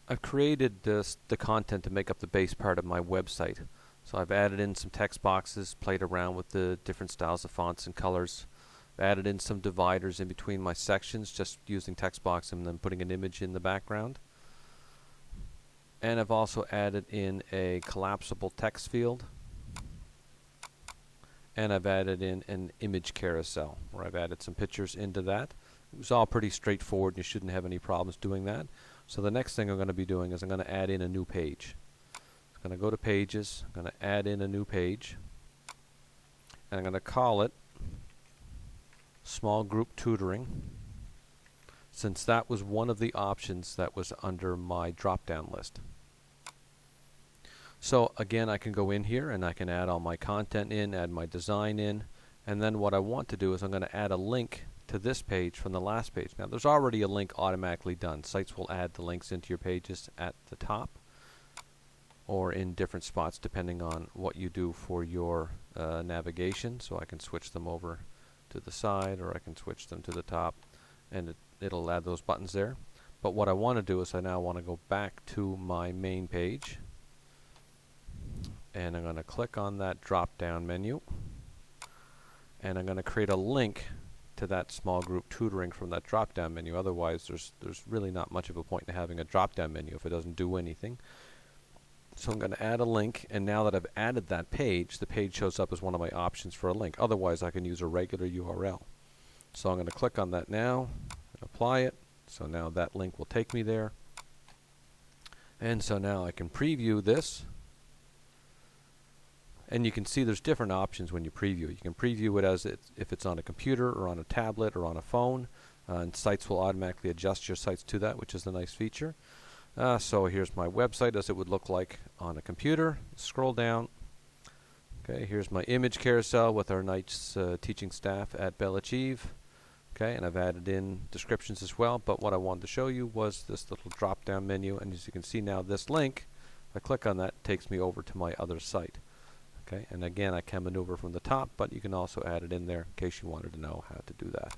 I've created the content to make up the base part of my website. So I've added in some text boxes, played around with the different styles of fonts and colors, added in some dividers in between my sections, just using text box and then putting an image in the background. And I've also added in a collapsible text field. And I've added in an image carousel, where I've added some pictures into that. It was all pretty straightforward, and you shouldn't have any problems doing that. So the next thing I'm going to be doing is I'm going to add in a new page. I'm going to go to Pages, I'm going to add in a new page, and I'm going to call it Small Group Tutoring, since that was one of the options that was under my drop-down list. So again, I can go in here and I can add all my content in, add my design in, and then what I want to do is I'm going to add a link to this page from the last page. Now there's already a link automatically done. Sites will add the links into your pages at the top or in different spots depending on what you do for your navigation. So I can switch them over to the side, or I can switch them to the top, and it'll add those buttons there. But what I want to do is I now want to go back to my main page, and I'm going to click on that drop down menu, and I'm going to create a link to that small group tutoring from that drop down menu. Otherwise there's really not much of a point in having a drop down menu if it doesn't do anything. So I'm going to add a link, and now that I've added that page, the page shows up as one of my options for a link. Otherwise I can use a regular URL. So I'm going to click on that now and apply it. So now that link will take me there. And so now I can preview this. And you can see there's different options when you preview it. You can preview it as if it's on a computer or on a tablet or on a phone. And sites will automatically adjust your sites to that, which is a nice feature. So here's my website as it would look like on a computer. Scroll down. Okay, here's my image carousel with our nice teaching staff at Belle Achieve. Okay, and I've added in descriptions as well, but what I wanted to show you was this little drop down menu, and as you can see now this link, if I click on that, it takes me over to my other site. Okay, and again I can maneuver from the top, but you can also add it in there in case you wanted to know how to do that.